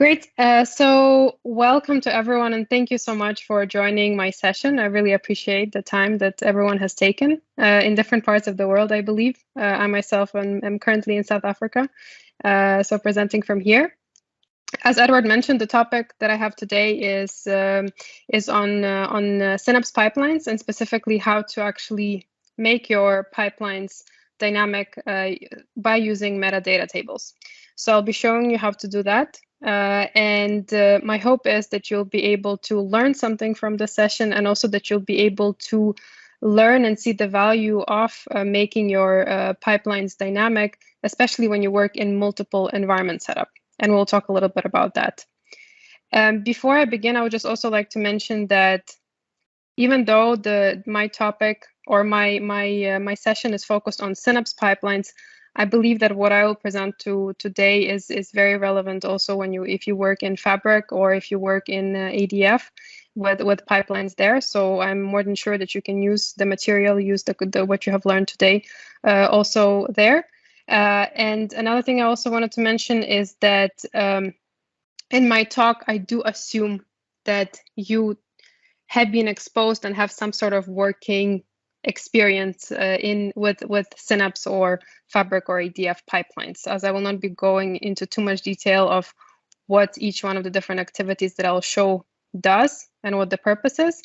Great. So welcome to everyone, and thank you so much for joining my session. I really appreciate the time that everyone has taken in different parts of the world, I believe. I myself am currently in South Africa, so presenting from here. As Edward mentioned, the topic that I have today is on Synapse pipelines, and specifically how to actually make your pipelines dynamic by using metadata tables. So I'll be showing you how to do that. And my hope is that you'll be able to learn something from the session, and also that you'll be able to learn and see the value of making your pipelines dynamic, especially when you work in multiple environment setup. And we'll talk a little bit about that. Before I begin, I would just also like to mention that even though my topic or my session is focused on Synapse pipelines, I believe that what I will present today is very relevant also if you work in Fabric or if you work in ADF with pipelines there. So I'm more than sure that you can use the material, use what you have learned today also there. And another thing I also wanted to mention is that in my talk, I do assume that you have been exposed and have some sort of working experience with Synapse or Fabric or ADF pipelines, as I will not be going into too much detail of what each one of the different activities that I'll show does and what the purpose is,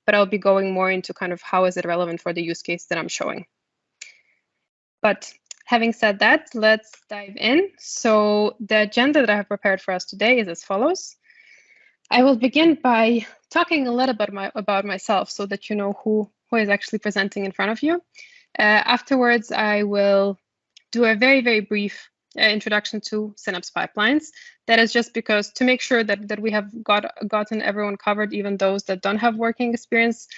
but I'll be going more into kind of how is it relevant for the use case that I'm showing. But having said that, let's dive in. So the agenda that I have prepared for us today is as follows. I will begin by talking a little bit about myself so that you know who is actually presenting in front of you. Afterwards, I will do a very, very brief introduction to Synapse pipelines. That is just because to make sure that we have gotten everyone covered, even those that don't have working experience.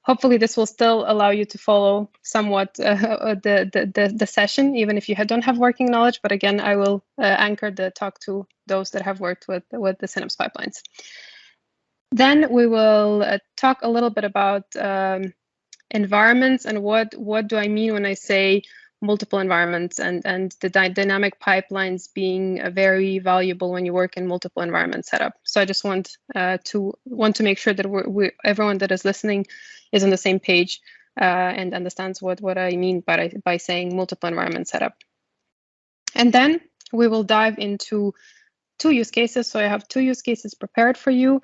Hopefully, this will still allow you to follow somewhat the session, even if you don't have working knowledge. But again, I will anchor the talk to those that have worked with the Synapse pipelines. Then we will talk a little bit about environments and what do I mean when I say multiple environments and the dynamic pipelines being very valuable when you work in multiple environment setup. So I just want to make sure that everyone that is listening is on the same page and understands what I mean by saying multiple environment setup. And then we will dive into two use cases. So I have two use cases prepared for you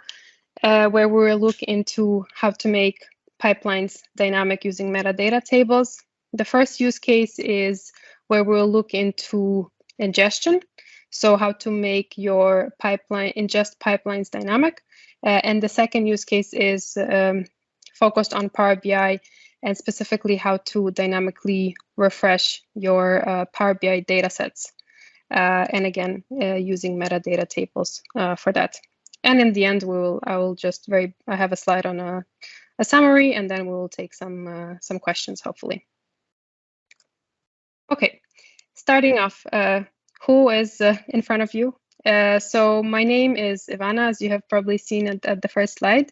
where we will look into how to make pipelines dynamic using metadata tables. The first use case is where we'll look into ingestion. So how to make your ingest pipelines dynamic. And the second use case is focused on Power BI and specifically how to dynamically refresh your Power BI datasets. And again, using metadata tables for that. And in the end, I have a slide on a summary, and then we will take some questions, hopefully. Okay, starting off, who is in front of you? So my name is Ivanna, as you have probably seen at the first slide.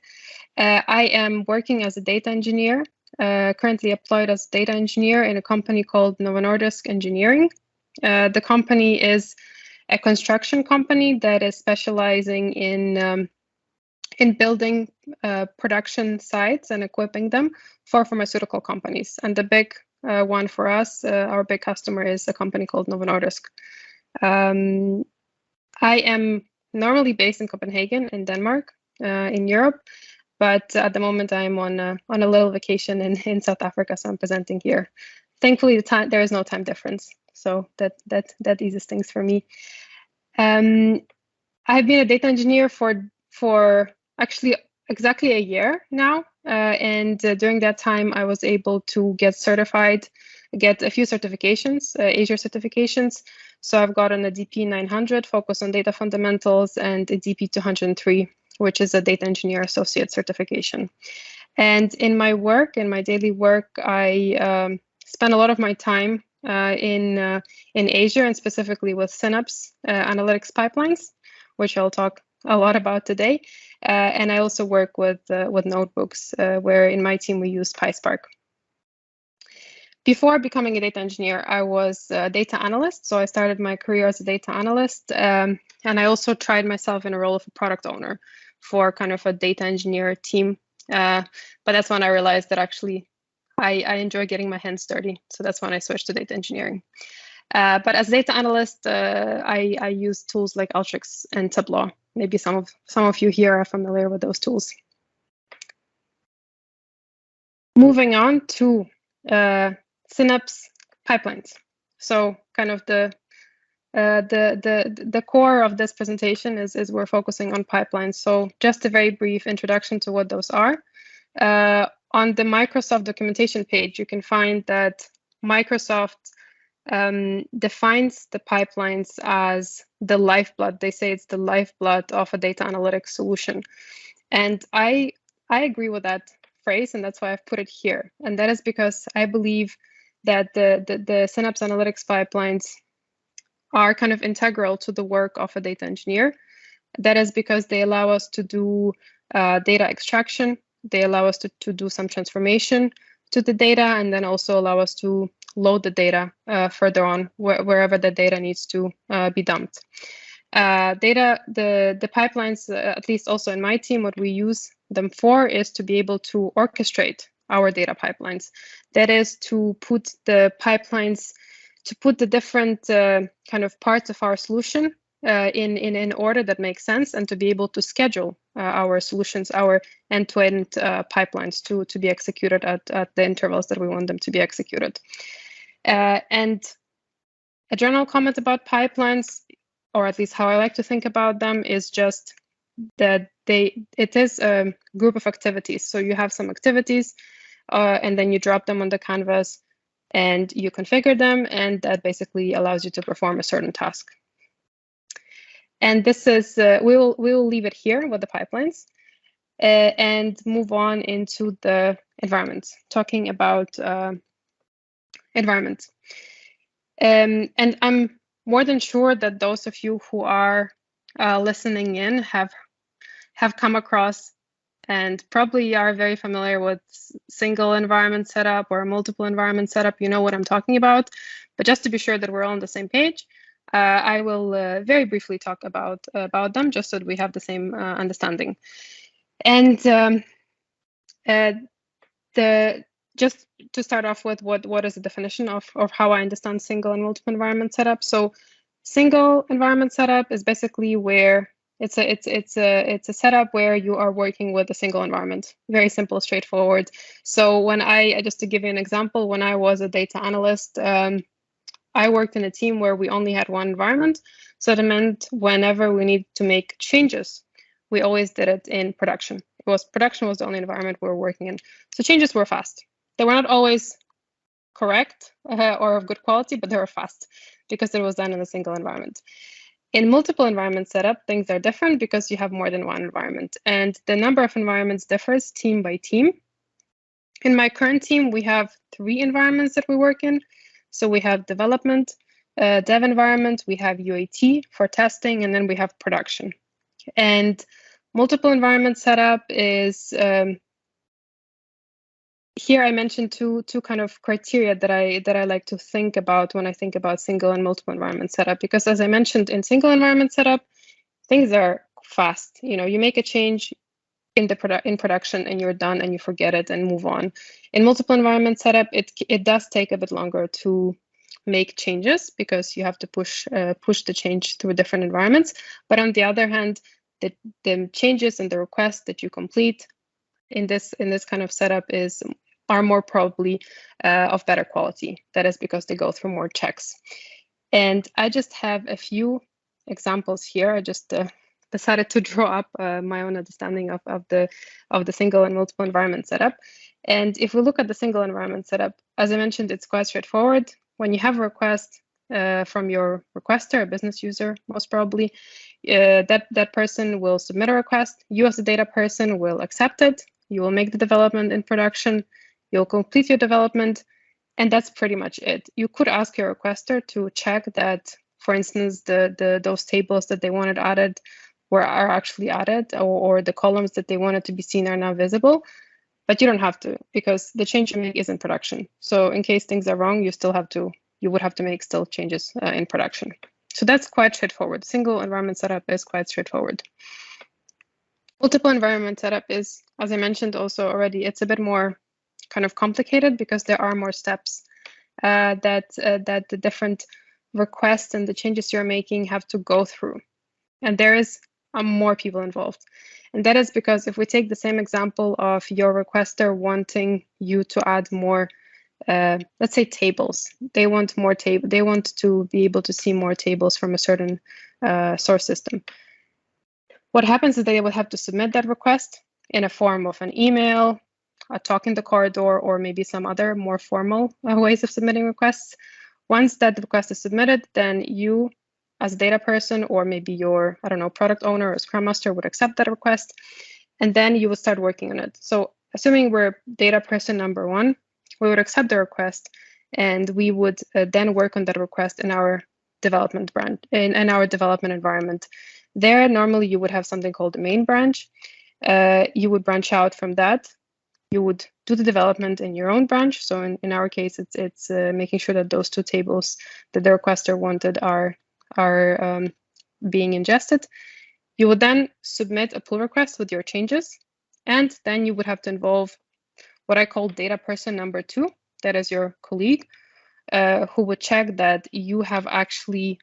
I am working as a data engineer, currently employed as a data engineer in a company called Novo Nordisk Engineering. The company is a construction company that is specializing in building production sites and equipping them for pharmaceutical companies. And the big one for us, our big customer, is a company called Novo Nordisk. I am normally based in Copenhagen, in Denmark, in Europe, but at the moment I'm on a little vacation in South Africa, so I'm presenting here. Thankfully, there is no time difference, so that eases things for me. I've been a data engineer for actually exactly a year now, and during that time I was able to get certified, get a few certifications, Azure certifications. So I've gotten a DP 900 focused on data fundamentals and a DP 203, which is a data engineer associate certification. And in my daily work, I spend a lot of my time in Azure, and specifically with Synapse analytics pipelines, which I'll talk a lot about today. And I also work with notebooks, where in my team we use PySpark. Before becoming a data engineer, I was a data analyst. So I started my career as a data analyst And I also tried myself in a role of a product owner for kind of a data engineer team. But that's when I realized that actually I enjoy getting my hands dirty. So that's when I switched to data engineering. But as a data analyst, I use tools like Alteryx and Tableau. Maybe some of you here are familiar with those tools. Moving on to Synapse pipelines. So kind of the core of this presentation is we're focusing on pipelines. So just a very brief introduction to what those are. On the Microsoft documentation page, you can find that Microsoft defines the pipelines as the lifeblood. They say it's the lifeblood of a data analytics solution. And I agree with that phrase, and that's why I've put it here. And that is because I believe that the Synapse Analytics pipelines are kind of integral to the work of a data engineer. That is because they allow us to do data extraction. They allow us to do some transformation to the data, and then also allow us to load the data further on wherever the data needs to be dumped. The pipelines, at least also in my team, what we use them for is to be able to orchestrate our data pipelines. That is to put the pipelines, to put the different kind of parts of our solution in order that makes sense, and to be able to schedule our solutions, our end-to-end pipelines to be executed at the intervals that we want them to be executed. And a general comment about pipelines, or at least how I like to think about them, is just that it is a group of activities. So you have some activities, and then you drop them on the canvas, and you configure them, and that basically allows you to perform a certain task. And this is we will leave it here with the pipelines, and move on into the environment, talking about environment. And I'm more than sure that those of you who are listening in have come across and probably are very familiar with single environment setup or multiple environment setup. You know what I'm talking about. But just to be sure that we're all on the same page, I will very briefly talk about them, just so that we have the same understanding. And just to start off with, what is the definition of how I understand single and multiple environment setup? So single environment setup is basically where it's a setup where you are working with a single environment. Very simple, straightforward. So when just to give you an example, when I was a data analyst, I worked in a team where we only had one environment. So that meant whenever we needed to make changes, we always did it in production. Production was the only environment we were working in. So changes were fast. They were not always correct or of good quality, but they were fast because it was done in a single environment. In multiple environment setup, things are different because you have more than one environment, and the number of environments differs team by team. In my current team, we have 3 environments that we work in. So we have development, dev environment, we have UAT for testing, and then we have production. And multiple environment setup is here I mentioned two kind of criteria that I like to think about when I think about single and multiple environment setup, because as I mentioned, in single environment setup, things are fast. You know, you make a change in production and you're done and you forget it and move on. In multiple environment setup, it does take a bit longer to make changes because you have to push the change through different environments. But on the other hand, the changes and the requests that you complete in this kind of setup are more probably of better quality. That is because they go through more checks. And I just have a few examples here. I just decided to draw up my own understanding of the single and multiple environment setup. And if we look at the single environment setup, as I mentioned, it's quite straightforward. When you have a request from your requester, a business user, most probably, that person will submit a request. You as a data person will accept it. You will make the development in production. You'll complete your development, and that's pretty much it. You could ask your requester to check that, for instance, those tables that they wanted added are actually added, or the columns that they wanted to be seen are now visible. But you don't have to, because the change you make is in production. So in case things are wrong, you would have to make still changes in production. So that's quite straightforward. Single environment setup is quite straightforward. Multiple environment setup is, as I mentioned also already, it's a bit more kind of complicated because there are more steps that the different requests and the changes you're making have to go through. And there is more people involved. And that is because if we take the same example of your requester wanting you to add more, let's say tables, they want more table, they want to be able to see more tables from a certain source system. What happens is they will have to submit that request in a form of an email, a talk in the corridor, or maybe some other more formal ways of submitting requests. Once that request is submitted, then you as a data person, or maybe your, I don't know, product owner or Scrum Master would accept that request, and then you would start working on it. So assuming we're data person number one, we would accept the request, and we would then work on that request in our development branch, in our development environment. There, normally you would have something called the main branch. You would branch out from that. You would do the development in your own branch. So in our case, it's making sure that those two tables that the requester wanted are being ingested. You would then submit a pull request with your changes, and then you would have to involve what I call data person number two. That is your colleague, who would check that you have actually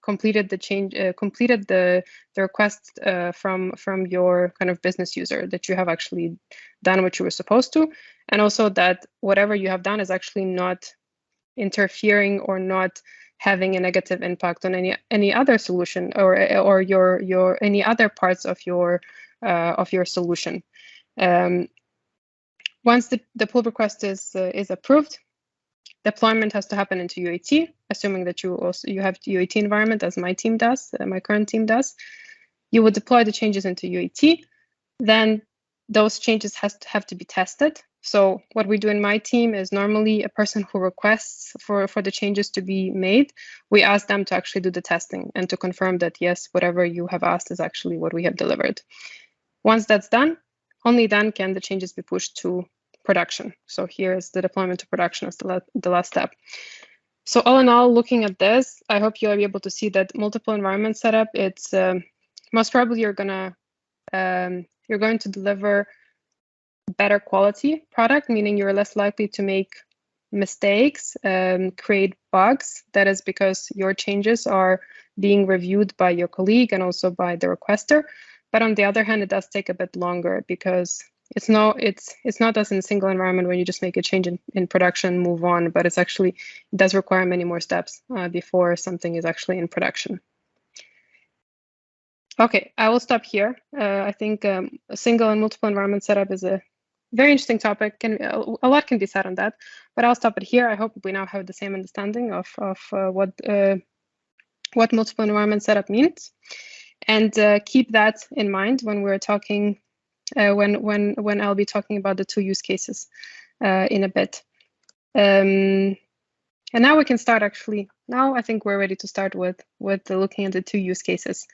completed the change, completed the request from your kind of business user, that you have actually done what you were supposed to, and also that whatever you have done is actually not interfering or not having a negative impact on any other solution or your any other parts of your solution. Once the pull request is approved, deployment has to happen into UAT, assuming that you have UAT environment, as my team does, my current team does. You would deploy the changes into UAT. Then those changes have to be tested. So what we do in my team is normally a person who requests for the changes to be made, we ask them to actually do the testing and to confirm that, yes, whatever you have asked is actually what we have delivered. Once that's done, only then can the changes be pushed to production. So here is the deployment to production as the last step. So all in all, looking at this, I hope you'll be able to see that multiple environment setup, it's most probably you're going to deliver better quality product, meaning you're less likely to make mistakes, create bugs. That is because your changes are being reviewed by your colleague and also by the requester. But on the other hand, it does take a bit longer because it's not as in a single environment when you just make a change in production, move on, but it does require many more steps before something is actually in production. Okay, I will stop here. I think a single and multiple environment setup is a very interesting topic. A lot can be said on that, but I'll stop it here. I hope we now have the same understanding of what multiple environment setup means, and keep that in mind when we're talking. When I'll be talking about the two use cases in a bit. And now we can start actually. Now I think we're ready to start with looking at the two use cases.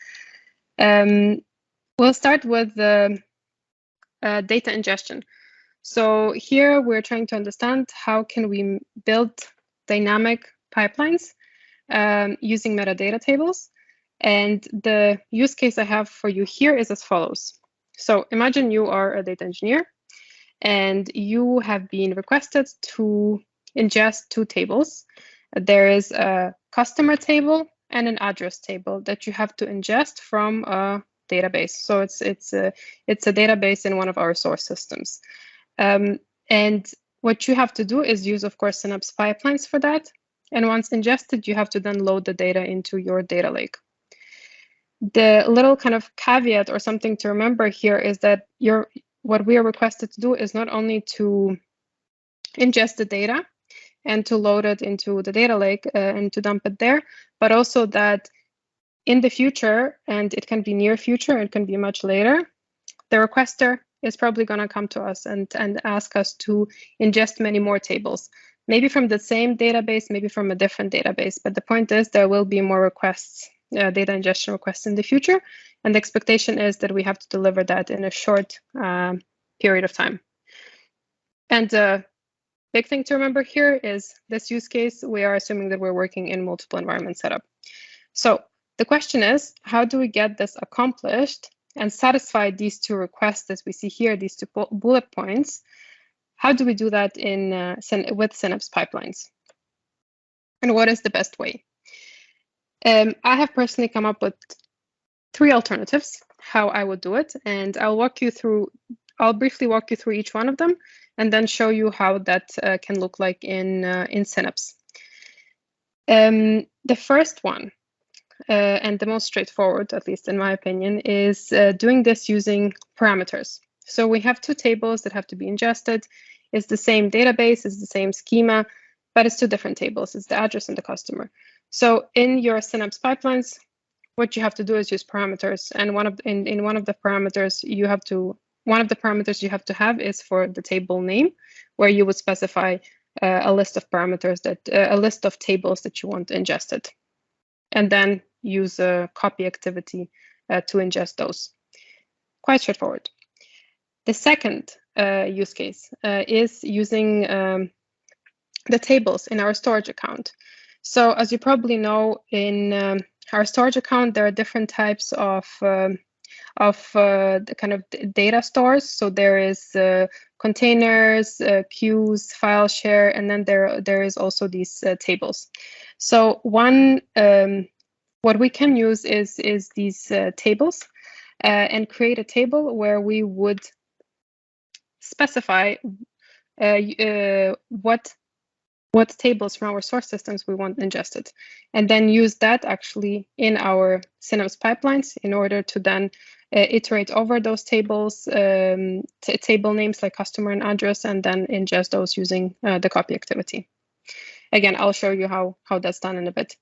We'll start with the data ingestion. So here we're trying to understand how can we build dynamic pipelines using metadata tables. And the use case I have for you here is as follows. So imagine you are a data engineer and you have been requested to ingest two tables. There is a customer table and an address table that you have to ingest from a database. So it's a database in one of our source systems. And what you have to do is use, of course, Synapse pipelines for that. And once ingested, you have to then load the data into your data lake. The little kind of caveat or something to remember here is that what we are requested to do is not only to ingest the data and to load it into the data lake and to dump it there, but also that in the future, and it can be near future, it can be much later, the requester is probably going to come to us and ask us to ingest many more tables, maybe from the same database, maybe from a different database. But the point is there will be more requests, data ingestion requests in the future. And the expectation is that we have to deliver that in a short period of time. And Big thing to remember here is this use case, we are assuming that we're working in multiple environment setup. So the question is, how do we get this accomplished and satisfy these two requests as we see here, these two bullet points? How do we do that in with Synapse pipelines? And what is the best way? I have personally come up with 3 alternatives how I would do it, and I'll briefly walk you through each one of them, and then show you how that can look like in Synapse. The first one, and the most straightforward, at least in my opinion, is doing this using parameters. So we have 2 tables that have to be ingested. It's the same database, it's the same schema, but it's 2 different tables. It's the address and the customer. So in your Synapse pipelines, what you have to do is use parameters, and in one of the parameters you have to have is for the table name, where you would specify a list of parameters a list of tables that you want ingested, and then use a copy activity to ingest those. Quite straightforward. The second use case is using the tables in our storage account. So as you probably know, in our storage account, there are different types of the kind of data stores. So there is containers, queues, file share, and then there is also these tables. So what we can use is these tables and create a table where we would specify what tables from our source systems we want ingested, and then use that actually in our Synapse pipelines in order to then iterate over those tables, table names like customer and address, and then ingest those using the copy activity. Again, I'll show you how that's done in a bit.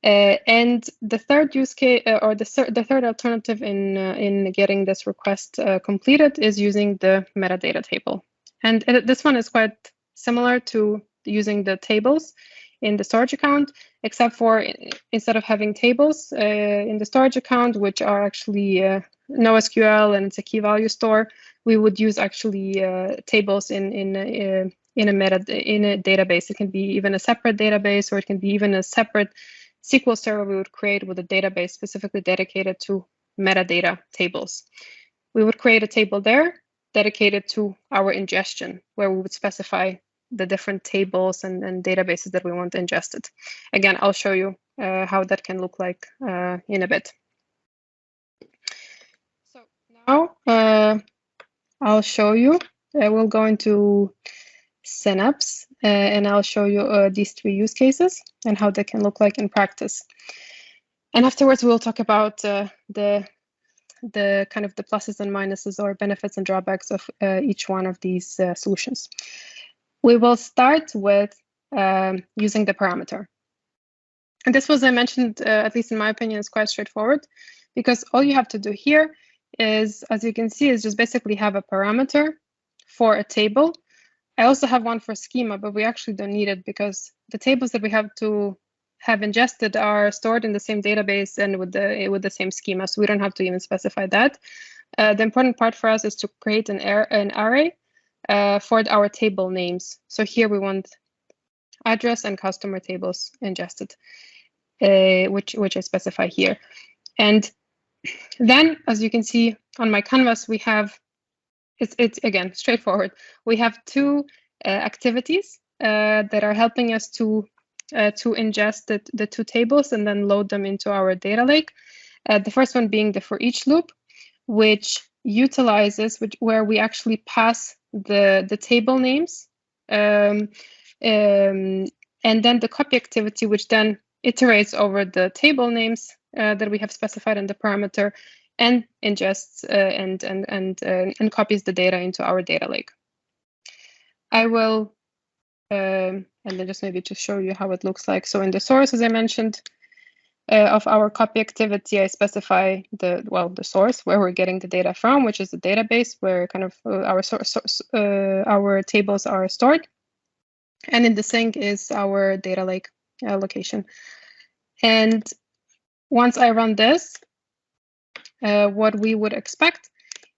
And the third use case, or the third alternative in getting this request completed, is using the metadata table. And this one is quite similar to using the tables in the storage account, except for instead of having tables in the storage account, which are actually NoSQL and it's a key value store, we would use actually tables in a database. It can be even a separate database, or it can be even a separate SQL server we would create with a database specifically dedicated to metadata tables. We would create a table there dedicated to our ingestion, where we would specify the different tables and databases that we want ingested. Again, I'll show you how that can look like in a bit. So now I'll show you. We'll go into Synapse and I'll show you these 3 use cases and how they can look like in practice. And afterwards, we'll talk about the kind of the pluses and minuses, or benefits and drawbacks of each one of these solutions. We will start with using the parameter. And this was, I mentioned, at least in my opinion, is quite straightforward, because all you have to do here is, as you can see, is just basically have a parameter for a table. I also have one for schema, but we actually don't need it because the tables that we have to have ingested are stored in the same database and with the same schema, so we don't have to even specify that. The important part for us is to create an array for our table names. So here we want address and customer tables ingested, which I specify here. And then, as you can see on my canvas, we have, it's again straightforward. We have 2 activities that are helping us to ingest the 2 tables and then load them into our data lake. The first one being the for each loop, which utilizes where we actually pass the table names, and then the copy activity, which then iterates over the table names that we have specified in the parameter, and ingests and copies the data into our data lake. I will, and then just maybe to show you how it looks like. So in the source, as I mentioned, of our copy activity, I specify the source where we're getting the data from, which is the database where kind of our tables are stored, and in the sink is our data lake location. And once I run this, what we would expect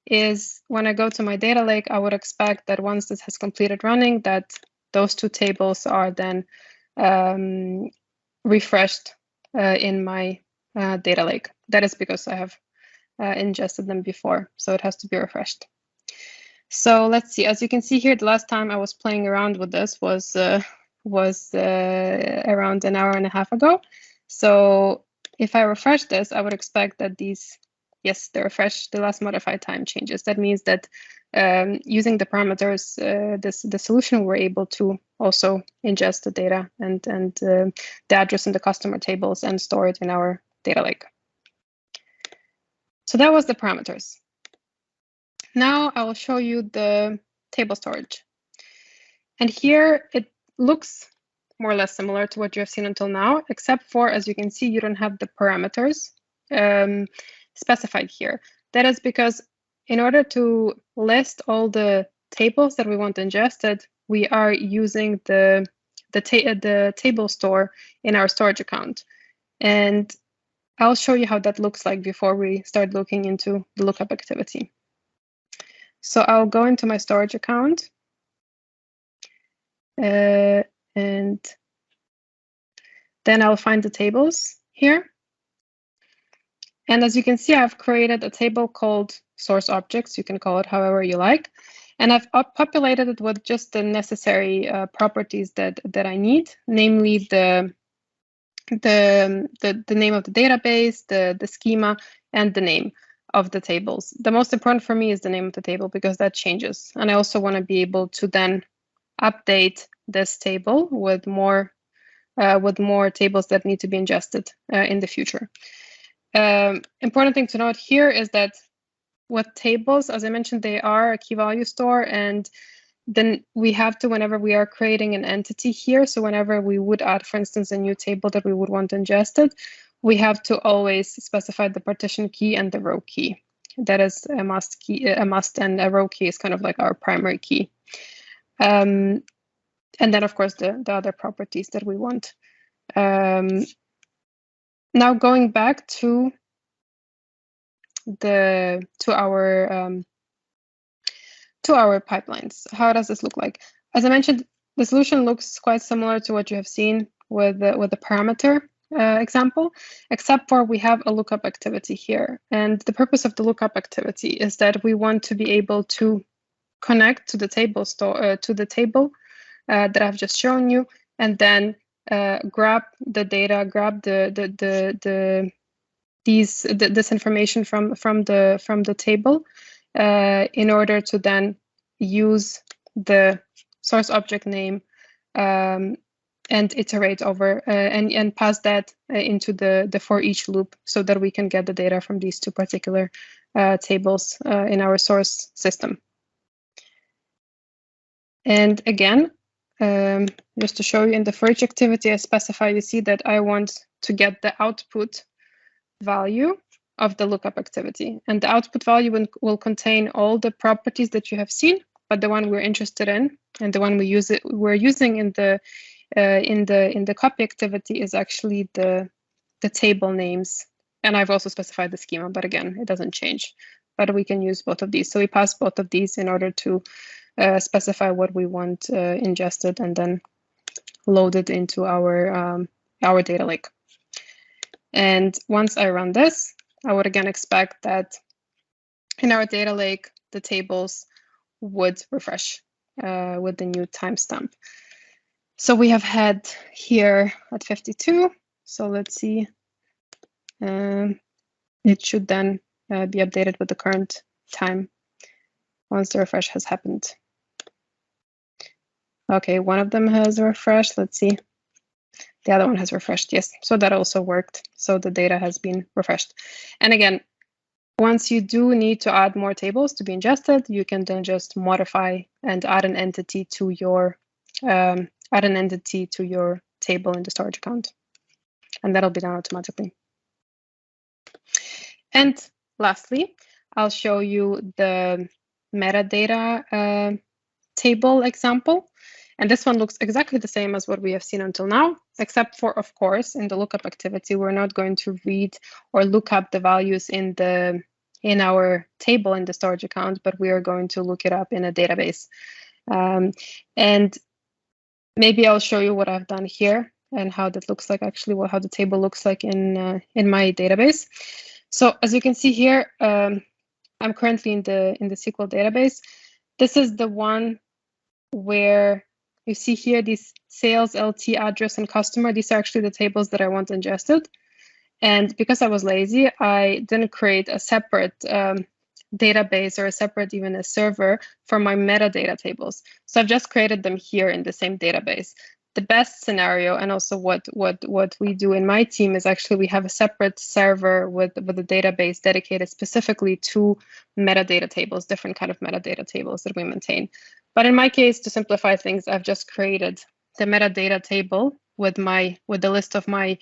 is when I go to my data lake, I would expect that once this has completed running, that those two tables are then refreshed in my data lake. That is because I have ingested them before, so it has to be refreshed. So let's see. As you can see here, the last time I was playing around with this was around an hour and a half ago. So if I refresh this, I would expect that these, yes, the refresh, the last modified time changes. That means that using the parameters, the solution, we're able to also ingest the data and the address in the customer tables and store it in our data lake. So that was the parameters. Now I will show you the table storage. And here it looks more or less similar to what you have seen until now, except for, as you can see, you don't have the parameters specified here. That is because in order to list all the tables that we want ingested, we are using the table store in our storage account. And I'll show you how that looks like before we start looking into the lookup activity. So I'll go into my storage account. And then I'll find the tables here. And as you can see, I've created a table called source objects. You can call it however you like. And I've populated it with just the necessary properties that I need, namely the name of the database, the schema, and the name of the tables. The most important for me is the name of the table because that changes. And I also want to be able to then update this table with more tables that need to be ingested in the future. Important thing to note here is that with tables, as I mentioned, they are a key value store, and then we have to, whenever we are creating an entity here, so whenever we would add, for instance, a new table that we would want ingested, we have to always specify the partition key and the row key. That is a must key, a must, and a row key is kind of like our primary key. And then, of course, the other properties that we want. Now, going back to our pipelines, how does this look like? As I mentioned, the solution looks quite similar to what you have seen with the parameter example, except for we have a lookup activity here. And the purpose of the lookup activity is that we want to be able to connect to the table that I've just shown you, and then grab the data, grab this information from the table in order to then use the source object name and iterate over and pass that into the for each loop so that we can get the data from these two particular tables in our source system. And again, just to show you, in the for each activity I specify, you see that I want to get the output value of the lookup activity. And the output value will contain all the properties that you have seen, but the one we're interested in and the one we're using in the copy activity is actually the table names. And I've also specified the schema, but again, it doesn't change. But we can use both of these. So we pass both of these in order to specify what we want ingested and then loaded into our data lake. And once I run this, I would again expect that in our data lake, the tables would refresh with the new timestamp. So we have had here at 52. So let's see. It should then be updated with the current time once the refresh has happened. Okay, one of them has refreshed. Let's see. The other one has refreshed, yes. So that also worked. So the data has been refreshed. And again, once you do need to add more tables to be ingested, you can then just modify and add an entity to your table in the storage account, and that'll be done automatically. And lastly, I'll show you the metadata table example. And this one looks exactly the same as what we have seen until now, except for, of course, in the lookup activity, we're not going to read or look up the values in our table in the storage account, but we are going to look it up in a database. And maybe I'll show you what I've done here and how that looks like actually, how the table looks like in my database. So as you can see here, I'm currently in the SQL database. This is the one where you see here these sales, LT, address, and customer. These are actually the tables that I want ingested. And because I was lazy, I didn't create a separate database or a separate even a server for my metadata tables. So I've just created them here in the same database. The best scenario, and also what we do in my team, is actually we have a separate server with a database dedicated specifically to metadata tables, different kind of metadata tables that we maintain. But in my case, to simplify things, I've just created the metadata table with the list of my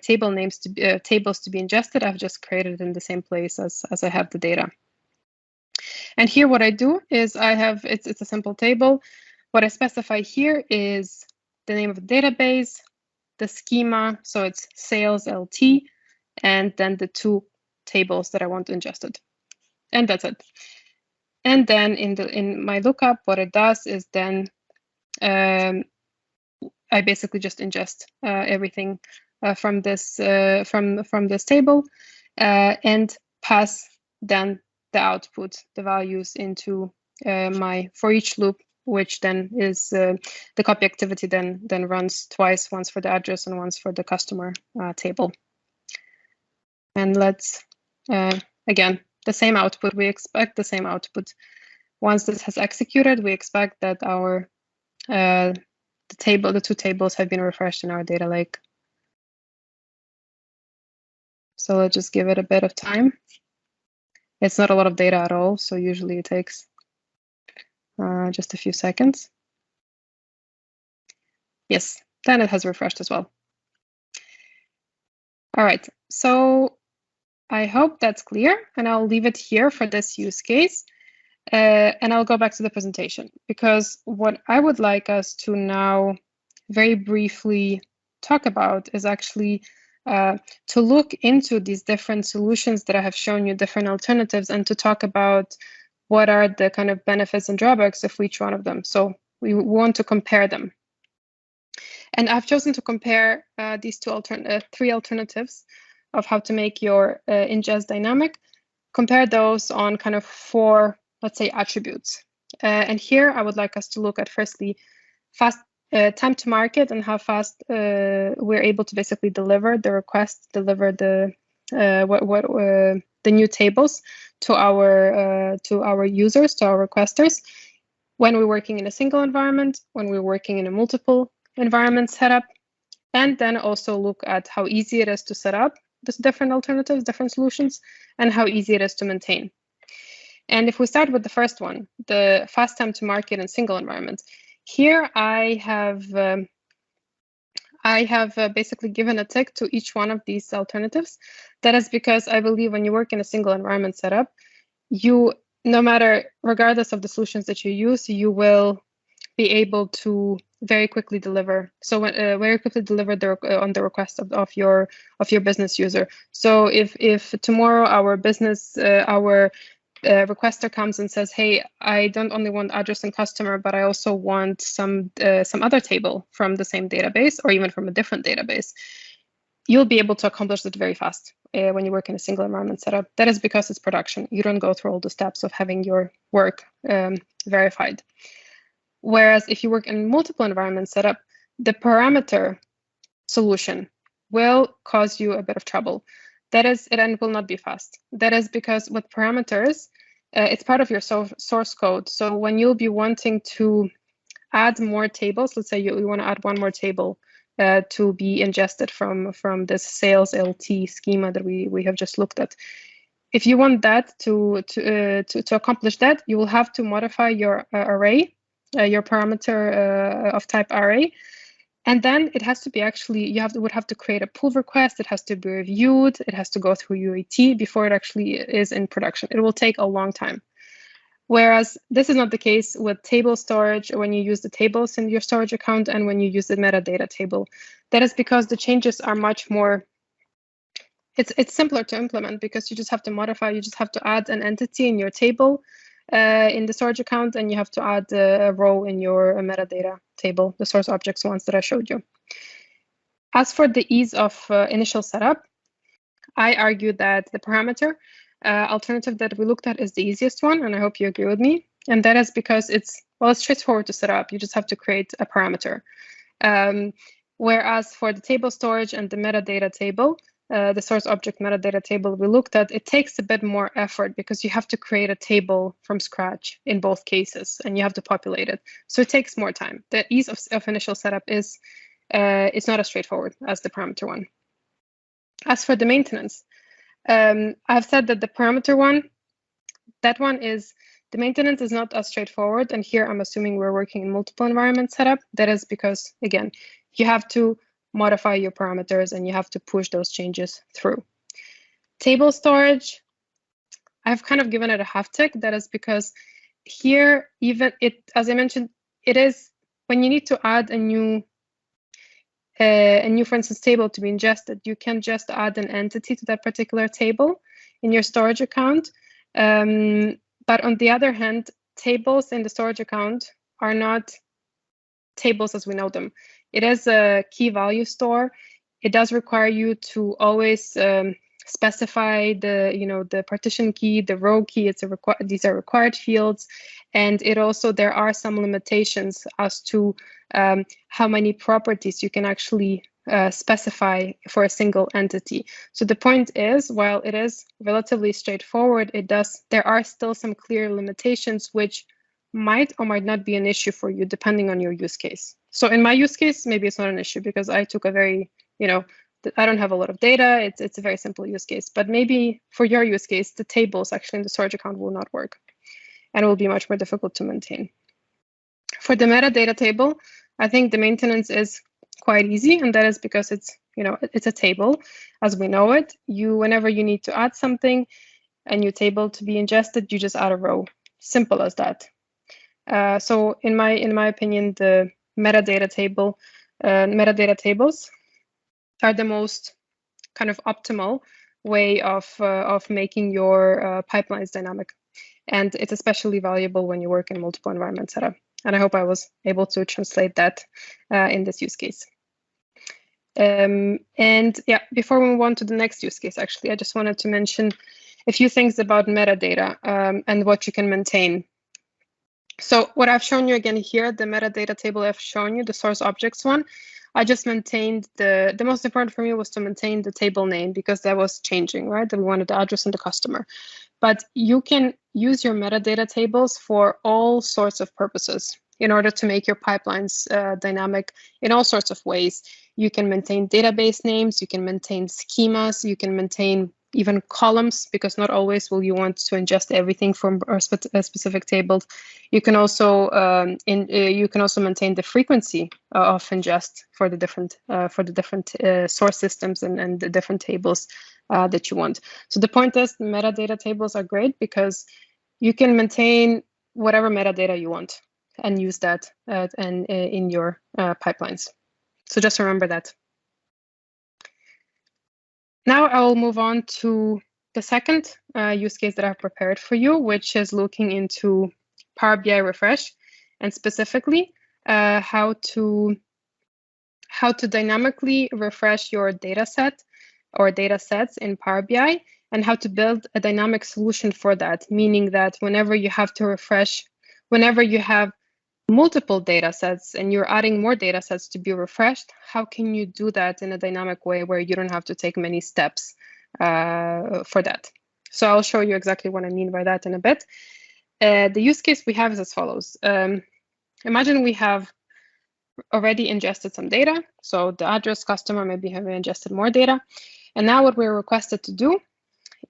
table names to tables to be ingested. I've just created it in the same place as I have the data. And here what I do is it's a simple table. What I specify here is the name of the database, the schema, so it's sales LT, and then the two tables that I want ingested. And that's it. And then in my lookup, what it does is then I basically just ingest everything from this table and pass then the output, the values into my for each loop, which then is the copy activity then runs twice, once for the address and once for the customer table. And let's again, the same output, we expect the same output. Once this has executed, we expect that our the two tables have been refreshed in our data lake. So let's just give it a bit of time. It's not a lot of data at all, so usually it takes just a few seconds. Yes, then it has refreshed as well. All right, so I hope that's clear, and I'll leave it here for this use case. And I'll go back to the presentation, because what I would like us to now very briefly talk about is actually to look into these different solutions that I have shown you, different alternatives, and to talk about what are the kind of benefits and drawbacks of each one of them. So we want to compare them. And I've chosen to compare these three alternatives of how to make your ingest dynamic, compare those on kind of 4, let's say, attributes. And here I would like us to look at firstly fast time to market and how fast we're able to basically deliver the request, deliver the new tables to our users, to our requesters, when we're working in a single environment, when we're working in a multiple environment setup, and then also look at how easy it is to set up these different alternatives, different solutions, and how easy it is to maintain. And if we start with the first one, the fast time to market in single environments, here I have basically given a tick to each one of these alternatives. That is because I believe when you work in a single environment setup, no matter, regardless of the solutions that you use, you will be able to very quickly deliver. So very quickly deliver on the request of your business user. So if tomorrow our business requester comes and says, "Hey, I don't only want address and customer, but I also want some other table from the same database or even from a different database," you'll be able to accomplish that very fast when you work in a single environment setup. That is because it's production. You don't go through all the steps of having your work verified. Whereas if you work in multiple environment setup, the parameter solution will cause you a bit of trouble. That is, it will not be fast. That is because with parameters, it's part of your source code. So when you'll be wanting to add more tables, let's say you want to add one more table to be ingested from this sales LT schema that we have just looked at. If you want that to accomplish that, you will have to modify your array, your parameter of type array. And then it has to be would have to create a pull request. It has to be reviewed. It has to go through UAT before it actually is in production. It will take a long time. Whereas this is not the case with table storage, when you use the tables in your storage account and when you use the metadata table. That is because the changes are much more, it's simpler to implement because you just have to modify, you just have to add an entity in your table in the storage account, and you have to add a row in your metadata table, the source objects ones that I showed you. As for the ease of initial setup, I argue that the parameter alternative that we looked at is the easiest one, and I hope you agree with me. And that is because it's straightforward to set up. You just have to create a parameter. Whereas for the table storage and the metadata table, the source object metadata table we looked at, it takes a bit more effort because you have to create a table from scratch in both cases, and you have to populate it. So it takes more time. The ease of initial setup is it's not as straightforward as the parameter one. As for the maintenance, I've said that the parameter one, that one is, the maintenance is not as straightforward. And here I'm assuming we're working in multiple environment setup. That is because, again, you have to modify your parameters and you have to push those changes through. Table storage, I've kind of given it a half tick. That is because here, even it, as I mentioned, it is when you need to add a new, for instance, table to be ingested, you can just add an entity to that particular table in your storage account. But on the other hand, tables in the storage account are not tables as we know them. It is a key value store. It does require you to always specify the the partition key, the row key. These are required fields, and it also, there are some limitations as to how many properties you can actually specify for a single entity. So the point is, while it is relatively straightforward, there are still some clear limitations which might or might not be an issue for you depending on your use case. So in my use case, maybe it's not an issue because I took a very, I don't have a lot of data. It's a very simple use case, but maybe for your use case, the tables actually in the storage account will not work and it will be much more difficult to maintain. For the metadata table, I think the maintenance is quite easy, and that is because it's a table as we know it. Whenever you need to add something, a new table to be ingested, you just add a row. Simple as that. So in my opinion, the metadata tables are the most kind of optimal way of making your pipelines dynamic, and it's especially valuable when you work in multiple environment setup. And I hope I was able to translate that in this use case. And yeah, before we move on to the next use case, actually, I just wanted to mention a few things about metadata and what you can maintain. So what I've shown you again here, the metadata table I've shown you, the source objects one, I just maintained the most important for me was to maintain the table name because that was changing, right? That we wanted the address and the customer. But you can use your metadata tables for all sorts of purposes in order to make your pipelines dynamic in all sorts of ways. You can maintain database names, you can maintain schemas, you can maintain even columns, because not always will you want to ingest everything from a specific table. You can also maintain the frequency of ingest for the different source systems and the different tables that you want. So the point is, the metadata tables are great because you can maintain whatever metadata you want and use that in your pipelines. So just remember that. Now I will move on to the second use case that I've prepared for you, which is looking into Power BI Refresh, and specifically how to dynamically refresh your data set or data sets in Power BI, and how to build a dynamic solution for that, meaning that whenever you have to refresh, whenever you have multiple data sets and you're adding more data sets to be refreshed, how can you do that in a dynamic way where you don't have to take many steps for that? So I'll show you exactly what I mean by that in a bit. The use case we have is as follows. Imagine we have already ingested some data. So the address, customer, maybe have ingested more data. And now what we're requested to do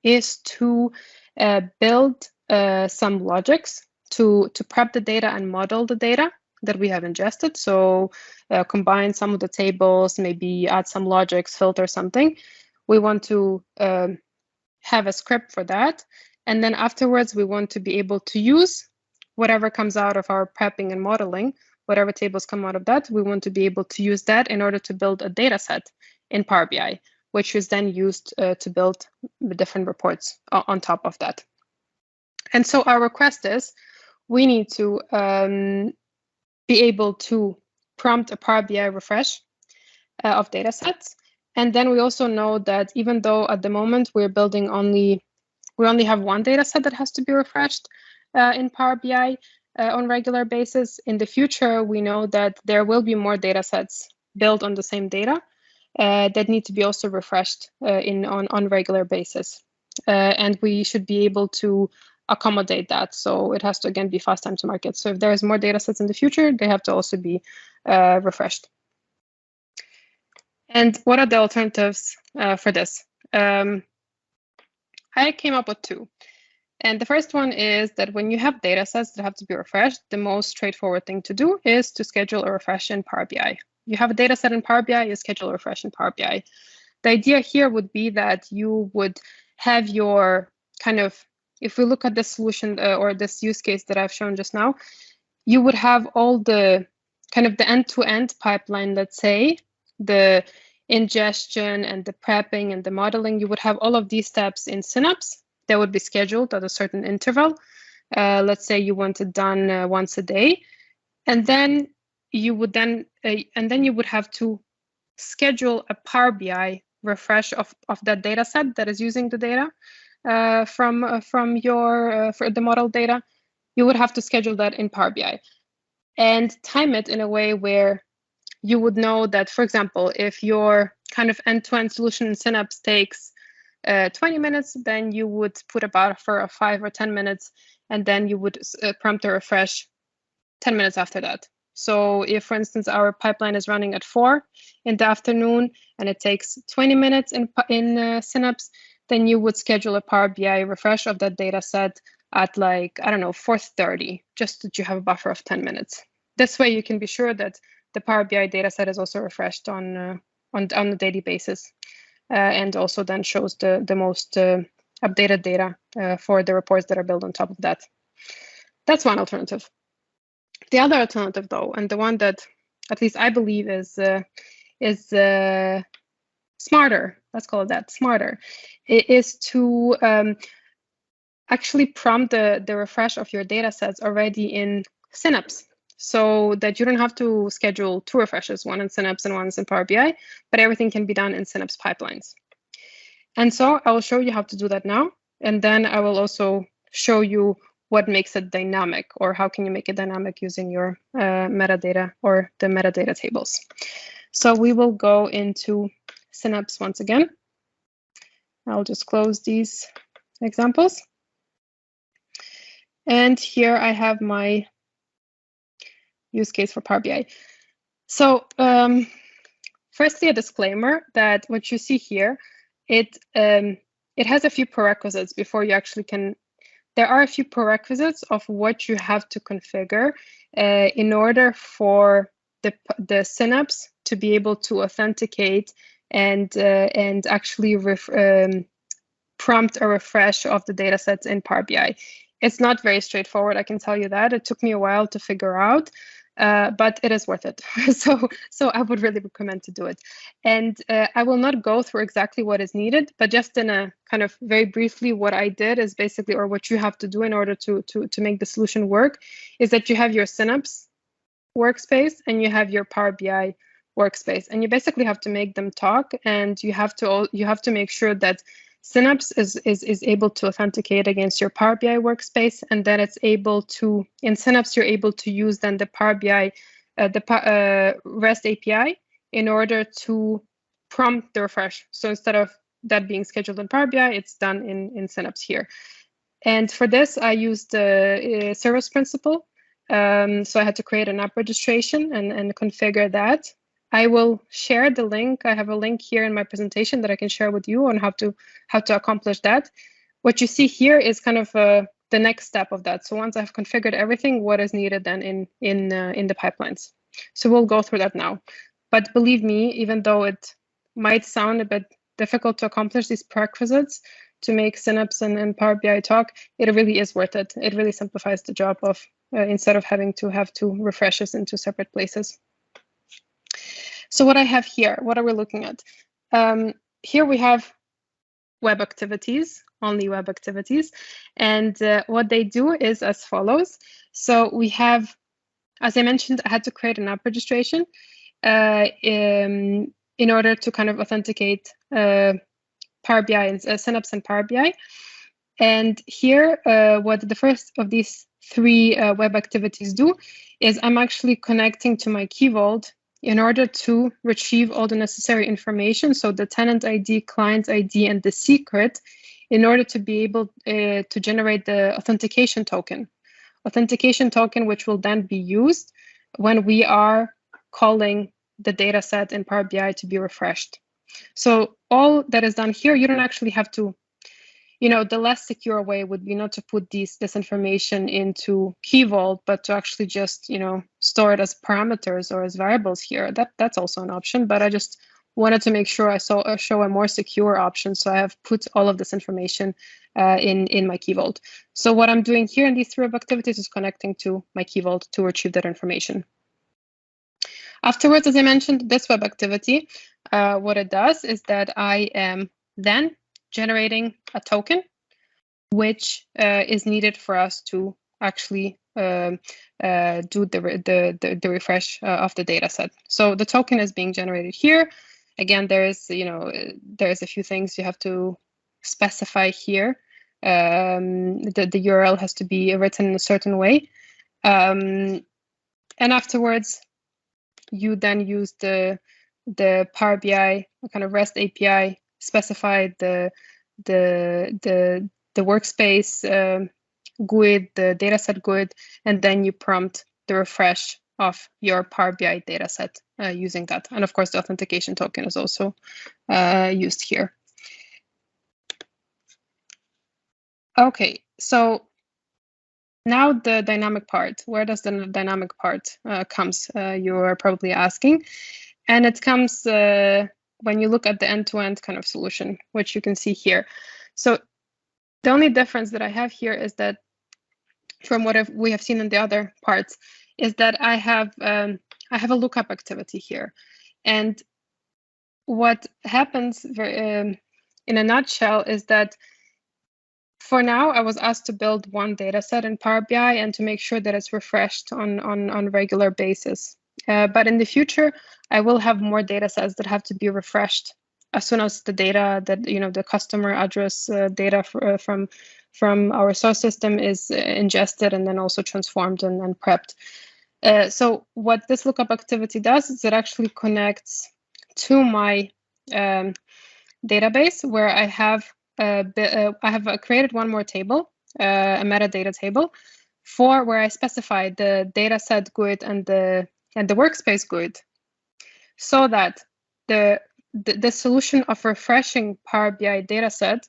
is to build some logics to prep the data and model the data that we have ingested. So combine some of the tables, maybe add some logics, filter something. We want to have a script for that. And then afterwards, we want to be able to use whatever comes out of our prepping and modeling, whatever tables come out of that, we want to be able to use that in order to build a data set in Power BI, which is then used to build the different reports on top of that. And so our request is, we need to be able to prompt a Power BI refresh of data sets. And then we also know that even though at the moment we're building we only have one data set that has to be refreshed in Power BI on regular basis. In the future, we know that there will be more data sets built on the same data that need to be also refreshed on regular basis. And we should be able to accommodate that. So it has to, again, be fast time to market. So if there's more data sets in the future, they have to also be refreshed. And what are the alternatives for this? I came up with two. And the first one is that when you have data sets that have to be refreshed, the most straightforward thing to do is to schedule a refresh in Power BI. You have a data set in Power BI, you schedule a refresh in Power BI. The idea here would be that you would have your kind of, if we look at this solution or this use case that I've shown just now, you would have all the kind of the end-to-end pipeline, let's say, the ingestion and the prepping and the modeling. You would have all of these steps in Synapse that would be scheduled at a certain interval. Let's say you want it done once a day, and then you would have to schedule a Power BI refresh of that data set that is using the data from your for the model data. You would have to schedule that in Power BI and time it in a way where you would know that, for example, if your kind of end-to-end solution in Synapse takes 20 minutes, then you would put a buffer of 5 or 10 minutes, and then you would prompt a refresh 10 minutes after that. So if, for instance, our pipeline is running at 4 in the afternoon and it takes 20 minutes in Synapse, then you would schedule a Power BI refresh of that data set at, like, I don't know, 4:30, just that you have a buffer of 10 minutes. This way you can be sure that the Power BI data set is also refreshed on a daily basis, and also then shows the most updated data for the reports that are built on top of that. That's one alternative. The other alternative, though, and the one that at least I believe is smarter, let's call it that, smarter, is to actually prompt the refresh of your data sets already in Synapse, so that you don't have to schedule 2 refreshes, one in Synapse and one in Power BI, but everything can be done in Synapse pipelines. And so I will show you how to do that now, and then I will also show you what makes it dynamic, or how can you make it dynamic using your metadata or the metadata tables. So we will go into Synapse once again. I'll just close these examples. And here I have my use case for Power BI. So firstly, a disclaimer that what you see here, it has a few prerequisites before you actually can. There are a few prerequisites of what you have to configure in order for the Synapse to be able to authenticate and actually prompt a refresh of the data sets in Power BI. It's not very straightforward, I can tell you that. It took me a while to figure out, but it is worth it. So I would really recommend to do it. And I will not go through exactly what is needed, but just in a kind of very briefly, what I did is basically, or what you have to do in order to make the solution work, is that you have your Synapse workspace and you have your Power BI workspace, and you basically have to make them talk, and you have to make sure that Synapse is able to authenticate against your Power BI workspace, and then it's able to, in Synapse, you're able to use then the Power BI, REST API in order to prompt the refresh. So instead of that being scheduled in Power BI, it's done in Synapse here. And for this, I used the service principal. So I had to create an app registration and configure that. I will share the link. I have a link here in my presentation that I can share with you on how to accomplish that. What you see here is kind of the next step of that. So once I've configured everything, what is needed then in the pipelines. So we'll go through that now. But believe me, even though it might sound a bit difficult to accomplish these prerequisites to make Synapse and Power BI talk, it really is worth it. It really simplifies the job of instead of having to have 2 refreshes in 2 separate places. So what I have here, what are we looking at? Here we have, web activities, only web activities. And what they do is as follows. So we have, as I mentioned, I had to create an app registration in order to kind of authenticate Power BI and Synapse and Power BI. And here, what the first of these three web activities do is I'm actually connecting to my Key Vault in order to retrieve all the necessary information, so the tenant ID, client ID, and the secret, in order to be able to generate the authentication token. Authentication token, which will then be used when we are calling the data set in Power BI to be refreshed. So all that is done here, you don't actually have to, the less secure way would be not to put this information into Key Vault, but to actually just, store it as parameters or as variables here. That's also an option, but I just wanted to make sure I show a more secure option. So I have put all of this information in my Key Vault. So what I'm doing here in these three web activities is connecting to my Key Vault to retrieve that information. Afterwards, as I mentioned, this web activity, what it does is that I am then generating a token, which is needed for us to actually do the refresh of the data set. So the token is being generated here. Again, there's a few things you have to specify here. The URL has to be written in a certain way, and afterwards, you then use the Power BI kind of REST API, specify the workspace GUID, the dataset GUID, and then you prompt the refresh of your Power BI dataset using that. And of course, the authentication token is also used here. Okay, so now the dynamic part. Where does the dynamic part comes? You are probably asking. And it comes when you look at the end-to-end kind of solution, which you can see here. So the only difference that I have here is that from what we have seen in the other parts is that I have a lookup activity here. And what happens in a nutshell is that for now, I was asked to build one data set in Power BI and to make sure that it's refreshed on regular basis. But in the future, I will have more data sets that have to be refreshed as soon as the data that, the customer address data from our source system is ingested and then also transformed and prepped. So what this lookup activity does is it actually connects to my database where I have created one more table, a metadata table, for where I specify the dataset GUID and the workspace GUID, so that the solution of refreshing Power BI dataset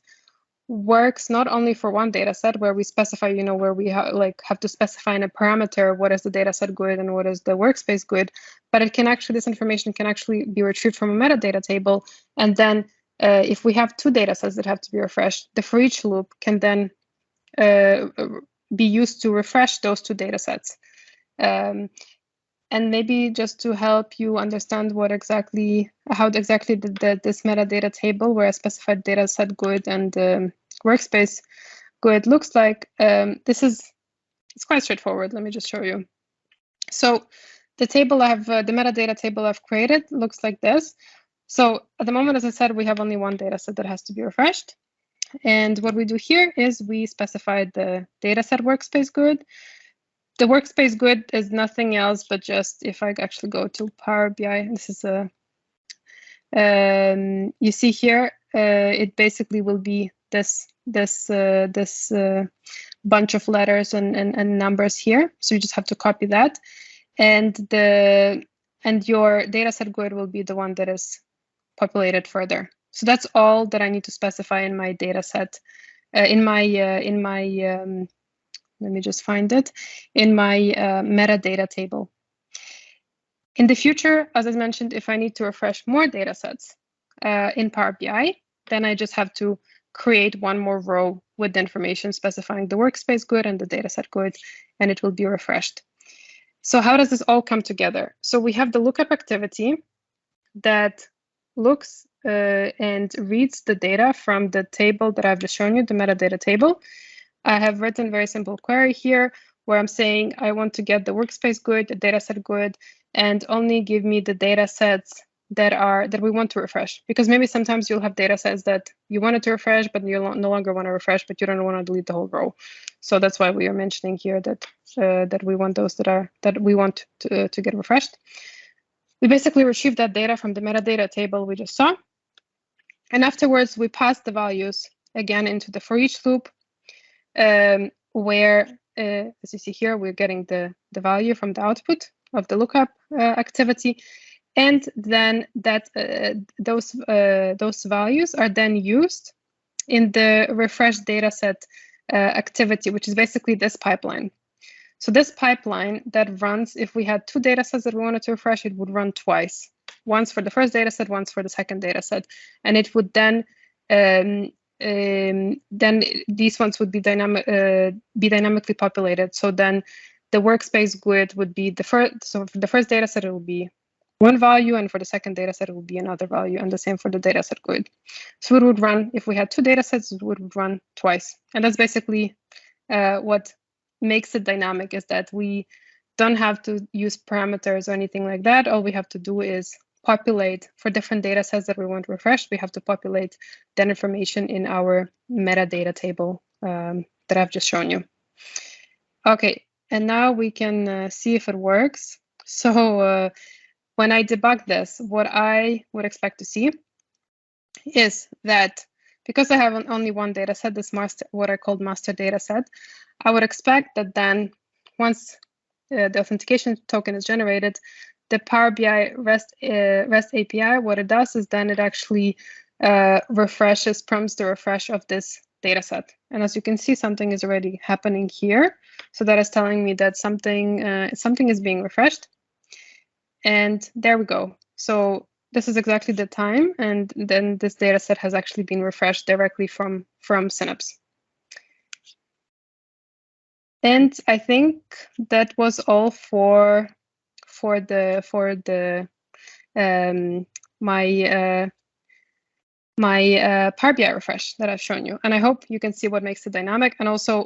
works not only for one dataset where we specify, where we have to specify in a parameter what is the dataset GUID and what is the workspace GUID, but this information can actually be retrieved from a metadata table, and then if we have two data sets that have to be refreshed, the for each loop can then be used to refresh those two data sets. And maybe just to help you understand how exactly this metadata table where I specified data set GUID and workspace GUID looks like, it's quite straightforward. Let me just show you. So the table the metadata table I've created looks like this. So at the moment, as I said, we have only one data set that has to be refreshed. And what we do here is we specify the dataset workspace GUID. The workspace GUID is nothing else but just, if I actually go to Power BI, this is you see here, it basically will be this bunch of letters and numbers here. So you just have to copy that, and your dataset GUID will be the one that is populated further. So that's all that I need to specify in my data set, let me just find it, in my metadata table. In the future, as I mentioned, if I need to refresh more data sets in Power BI, then I just have to create one more row with the information specifying the workspace GUID and the dataset GUID, and it will be refreshed. So how does this all come together? So we have the lookup activity that looks and reads the data from the table that I've just shown you, the metadata table. I have written a very simple query here where I'm saying I want to get the workspace GUID, the dataset GUID, and only give me the data sets that we want to refresh. Because maybe sometimes you'll have data sets that you wanted to refresh, but you no longer want to refresh, but you don't want to delete the whole row. So that's why we are mentioning here that that we want those that we want to get refreshed. We basically retrieve that data from the metadata table we just saw. And afterwards, we pass the values again into the for each loop, where, as you see here, we're getting the value from the output of the lookup activity. And then that those values are then used in the refresh dataset activity, which is basically this pipeline. So this pipeline that runs, if we had two data sets that we wanted to refresh, it would run twice, once for the first data set, once for the second data set. And it would then these ones would be dynamically populated. So then the workspace GUID would be the first. So for the first data set, it will be one value, and for the second data set, it will be another value, and the same for the data set GUID. So it would run, if we had two data sets, it would run twice. And that's basically what makes it dynamic, is that we don't have to use parameters or anything like that. All we have to do is populate for different data sets that we want refreshed. We have to populate that information in our metadata table that I've just shown you. Okay, and now we can see if it works. So when I debug this, what I would expect to see is that because I have only one data set, this master, what I called master data set, I would expect that then once the authentication token is generated, the Power BI REST API, what it does is then it actually prompts the refresh of this data set. And as you can see, something is already happening here. So that is telling me that something is being refreshed. And there we go. So this is exactly the time, and then this data set has actually been refreshed directly from Synapse. And I think that was all for my Power BI refresh that I've shown you. And I hope you can see what makes it dynamic, and also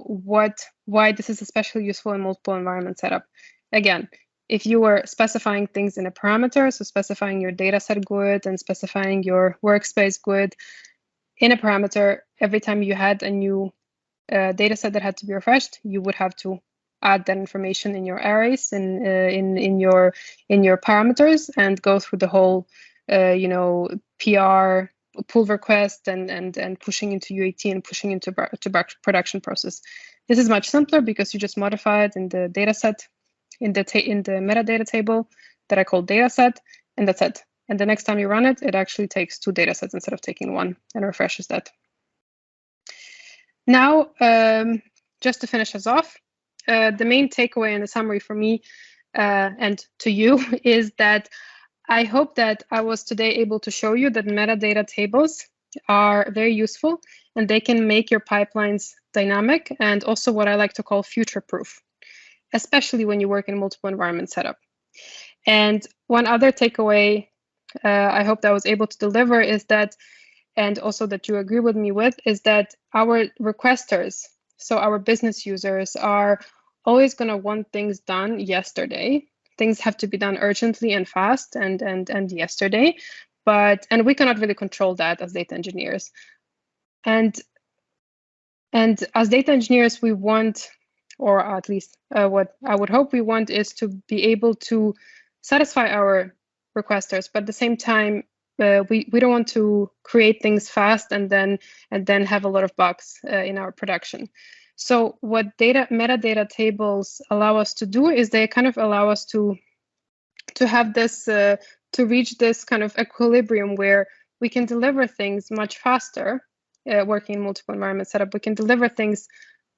why this is especially useful in multiple environment setup. Again, if you were specifying things in a parameter, so specifying your data set GUID and specifying your workspace GUID in a parameter, every time you had a new data set that had to be refreshed, you would have to add that information in your arrays and in your parameters, and go through the whole PR pull request and pushing into UAT and pushing into production process. This is much simpler because you just modify it in the data set, in the metadata table that I call data set, and that's it. And the next time you run it, it actually takes two data sets instead of taking one, and refreshes that. Now, just to finish us off, the main takeaway and the summary for me and to you is that I hope that I was today able to show you that metadata tables are very useful, and they can make your pipelines dynamic, and also what I like to call future-proof, especially when you work in multiple environment setup. And one other takeaway I hope that I was able to deliver is that, and also that you agree with me with, is that our requesters, so our business users, are always going to want things done yesterday. Things have to be done urgently and fast and yesterday, and we cannot really control that as data engineers. And as data engineers, we want, or at least what I would hope we want, is to be able to satisfy our requesters, but at the same time, we don't want to create things fast and then have a lot of bugs in our production. So what metadata tables allow us to do is they kind of allow us to have this, to reach this kind of equilibrium where we can deliver things much faster, working in multiple environment setup. We can deliver things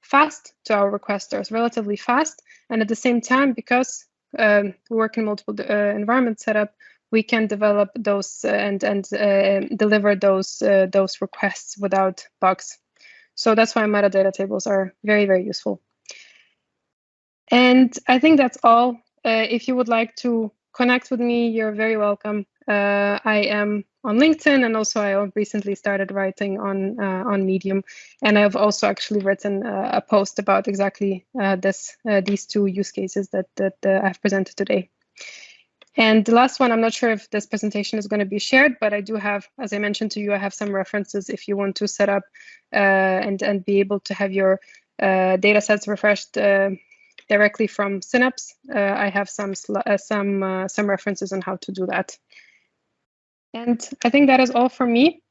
fast to our requesters, relatively fast, and at the same time, because we work in multiple environment setup, we can develop those and deliver those requests without bugs. So that's why metadata tables are very, very useful. And I think that's all. If you would like to connect with me, you're very welcome. I am on LinkedIn, and also I recently started writing on Medium, and I've also actually written a post about exactly these two use cases that I've presented today. And the last one, I'm not sure if this presentation is going to be shared, but I do have, as I mentioned to you, I have some references if you want to set up and be able to have your data sets refreshed directly from Synapse. I have some references on how to do that. And I think that is all from me.